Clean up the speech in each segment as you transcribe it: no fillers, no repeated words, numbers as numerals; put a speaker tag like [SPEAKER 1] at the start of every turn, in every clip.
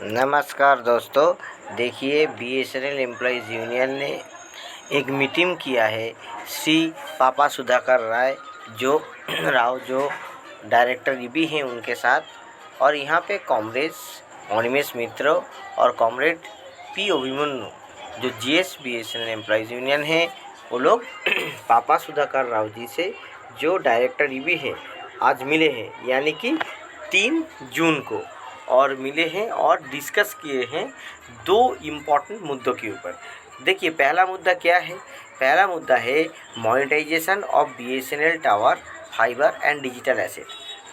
[SPEAKER 1] नमस्कार दोस्तों, देखिए बीएसएनएल एम्प्लॉयज़ यूनियन ने एक मीटिंग किया है। श्री पापा सुधाकर जो डायरेक्टर ईबी हैं उनके साथ, और यहाँ पे कॉमरेड्स अनिमेश मित्र और कॉमरेड पी अभिमन्यु जो जीएस बीएसएनएल एम्प्लॉयज़ यूनियन है, वो लोग पापा सुधाकर राव जी से जो डायरेक्टर ईबी है आज मिले हैं, यानी कि 3 जून को, और मिले हैं और डिस्कस किए हैं 2 इम्पॉर्टेंट मुद्दों के ऊपर। देखिए, पहला मुद्दा क्या है? पहला मुद्दा है monetisation of BSNL tower, fibre and digital asset.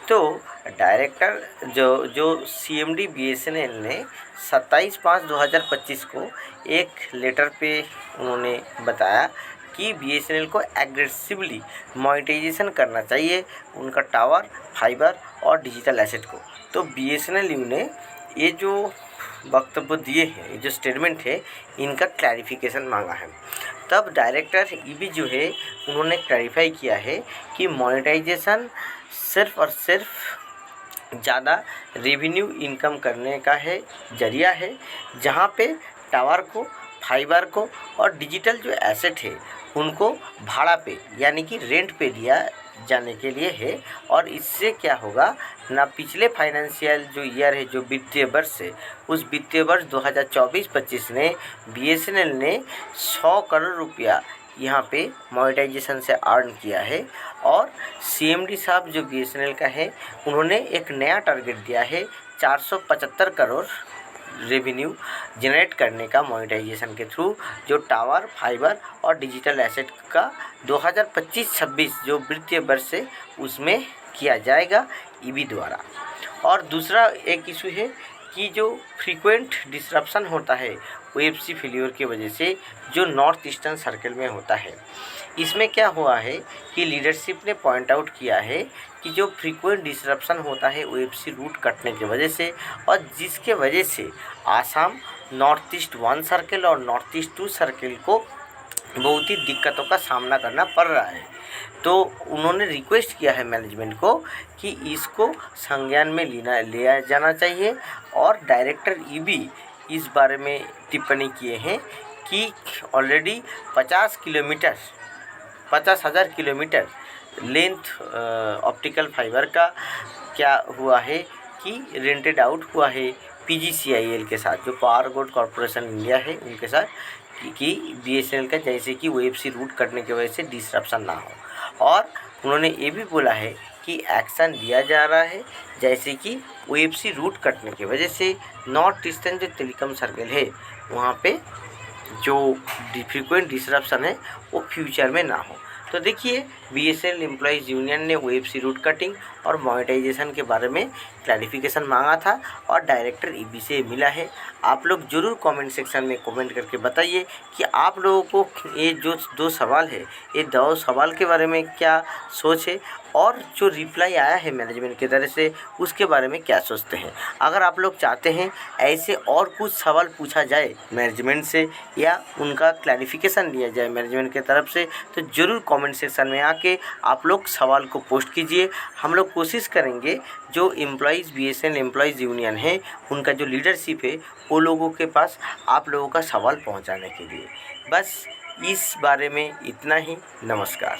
[SPEAKER 1] तो डायरेक्टर जो सीएमडी बीएसएनएल ने 27/5/2025 को एक लेटर पे उन्होंने बताया कि बीएसएनएल को एग्रेसिवली मोनेटाइजेशन करना चाहिए उनका टावर, फाइबर और डिजिटल एसेट को। तो बीएसएनएल ने ये जो वक्तव्य दिए हैं, ये जो स्टेटमेंट है, इनका क्लैरिफिकेशन मांगा है। तब डायरेक्टर ईबी जो है उन्होंने क्लैरिफाई किया है कि मोनेटाइजेशन सिर्फ और सिर्फ ज़्यादा रेवेन्यू इनकम करने का जरिया है, जहाँ पे टावर को, फाइबर को और डिजिटल जो एसेट है उनको भाड़ा पे यानी कि रेंट पे दिया जाने के लिए है। और इससे क्या होगा ना, पिछले फाइनेंशियल जो ईयर है, जो वित्तीय वर्ष है, उस वित्तीय वर्ष 2024-25 में बीएसएनएल ने 100 करोड़ रुपया यहाँ पे मोनेटाइजेशन से अर्न किया है। और सीएमडी साहब जो बीएसएनएल का है, उन्होंने एक नया टारगेट दिया है 475 करोड़ रेवेन्यू जनरेट करने का मोनेटाइजेशन के थ्रू, जो टावर, फाइबर और डिजिटल एसेट का 2025-26 जो वित्तीय वर्ष है उसमें किया जाएगा ईबी द्वारा। और दूसरा एक इशू है कि जो फ्रीक्वेंट डिसरप्शन होता है ओएफसी फेल्योर की वजह से, जो नॉर्थ ईस्टर्न सर्कल में होता है, इसमें क्या हुआ है कि लीडरशिप ने पॉइंट आउट किया है कि जो फ्रीक्वेंट डिसरप्शन होता है ओएफसी रूट कटने की वजह से, और जिसके वजह से आसाम नॉर्थ ईस्ट 1 सर्कल और नॉर्थ ईस्ट 2 सर्कल को बहुत ही दिक्कतों का सामना करना पड़ रहा है। तो उन्होंने रिक्वेस्ट किया है मैनेजमेंट को कि इसको संज्ञान में लिया जाना चाहिए। और डायरेक्टर ईबी इस बारे में टिप्पणी किए हैं कि already 50,000 kilometre length optical fibre का क्या हुआ है कि रेंटेड आउट हुआ है पीजीसीआईएल के साथ, जो पावर ग्रिड कॉरपोरेशन इंडिया है, उनके साथ, कि बीएसएनएल का जैसे कि ओएफसी रूट कटने की वजह से डिसरप्शन ना हो। और उन्होंने ये भी बोला है कि एक्शन लिया जा रहा है, जैसे कि ओएफसी रूट कटने की वजह से नॉर्थ ईस्टर्न जो टेलीकॉम सर्कल है वहाँ पे जो फ्रीक्वेंट डिसरप्शन है वो फ्यूचर में ना हो। तो देखिए, बीएसएनएल एम्प्लॉयज़ यूनियन ने ओएफसी रूट कटिंग और मोनेटाइजेशन के बारे में क्लैरिफिकेशन मांगा था और डायरेक्टर ईबी से मिला है। आप लोग ज़रूर कमेंट सेक्शन में कमेंट करके बताइए कि आप लोगों को ये जो 2 सवाल है, ये 2 सवाल के बारे में क्या सोच है, और जो रिप्लाई आया है मैनेजमेंट की तरफ से उसके बारे में क्या सोचते हैं। अगर आप लोग चाहते हैं ऐसे और कुछ सवाल पूछा जाए मैनेजमेंट से या उनका क्लैरिफिकेशन लिया जाए मैनेजमेंट की तरफ से, तो ज़रूर कमेंट सेक्शन में आके आप लोग सवाल को पोस्ट कीजिए। हम लोग कोशिश करेंगे जो बीएसएनएल एम्प्लॉयज़ यूनियन है, उनका जो लीडरशिप है, वो लोगों के पास आप लोगों का सवाल पहुंचाने के लिए। बस इस बारे में इतना ही। नमस्कार।